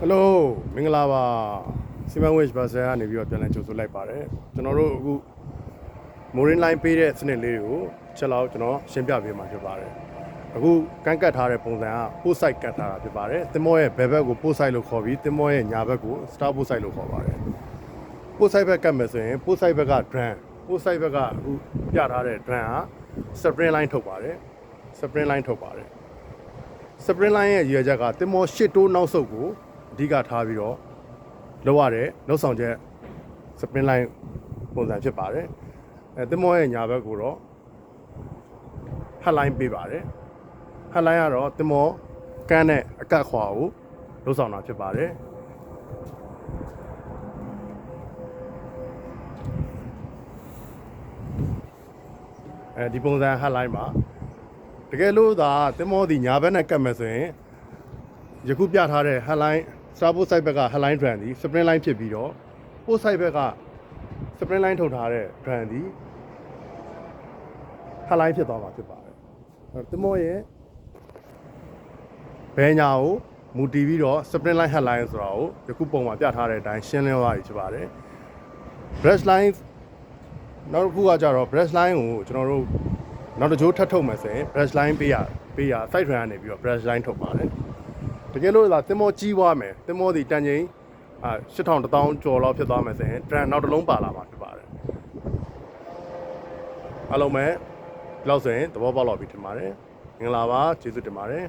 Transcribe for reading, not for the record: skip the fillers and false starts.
Hello မင်္ဂလာပါစီမံဝစ်ဘာဆာကနေပြီးတော့ပြန်လည်ကြိုဆိုလိုက်ပါတယ်ကျွန်တော်တို့အခုမိုးရင်းလိုင်းပေးတဲ့စနစ်လေးကိုချက်လောက်ကျွန်တော်ရှင်းပြပေးမှာဖြစ်ပါတယ်အခုကန့်ကတ်ထားတဲ့ပုံစံကပို့ဆိုင်ကတ်ထားတာဖြစ်ပါတယ်တင်မောရဲ့ဘယ်ဘက်ကိုပို့ဆိုင်လို့ခေါ်ပြီးတင်မောရဲ့ညာဘက်ကိုစတာပို့ဆိုင်လို့ခေါ်ပါတယ်ပို့ဆိုင်ဘက်ကတ်မယ်ဆိုရင်ပို့ဆိုင်ဘက်က drum ပို့ဆိုင်ဘက်ကအခုပြထားတဲ့ drum က spring line ထုတ်ပါတယ် spring line ထုတ်ပါတယ် spring line ရဲ့ရည်ရွယ်ချက်ကတင်မောရှစ်တိုးနောက်ဆုတ်ကိုအဓိကထားပြီးတော့လောက်ရတဲ့လောက်ဆောင်ချက် spring line ပုံစံဖြစ်ပါတယ်တင်မောရဲ့ညာဘက်ကိုတော့ head line ပေးပါတယ် head line ကတော့တင်မောကန်းနဲ့အကတ်ခွာကိုလောက်ဆောင်တာဖြစ်ပါတယ်ဒီပုံစံ head line ပါတကယ်လို့သာတင်မောဒီညာဘက်နဲ့ကတ်မယ်ဆိုရင်ယခုပြထားတဲ့ head line စတာပို့ဆိုင်ဘက်က head line drum ဒီ spring line ဖြစ်ပြီးတော့ပို့ဆိုင်ဘက်က spring line ထုတ်ထားတဲ့ drum ဒီ head line ဖြစ်သွားမှာဖြစ်ပါတယ်တင်မောရဲ့ဘယ်ညာကိုမူတည်ပြီးတော့ spring line head line ဆိုတာကိုယခုပုံမှာပြထားတဲ့အတိုင်းရှင်းလင်းသွားပြီဖြစ်ပါတယ် brush line နောက်တစ်ခုကကြတော့ brush line ကိုကျွန်တော်တို့နောက်တစ်ကြိုးထပ်ထုတ်မယ်ဆိုရင် brush line ပေးရ side drum ကနေပြီးတော့ brush line ထုတ်ပါတယ်တကယ်လို့သာတင်မောကြီးသွားမယ်တင်မောဒီတန်ချိန်8000 1000ကျော်လောက်ဖြစ်သွားမယ်ဆိုရင် drum နောက်တစ်လုံးပါလာမှာဖြစ်ပါတယ်အားလုံးပဲဒီလောက်ဆိုရင်သဘောပေါက်တော့ပြီထင်ပါတယ်မင်္ဂလာပါကျေးဇူးတင်ပါတယ်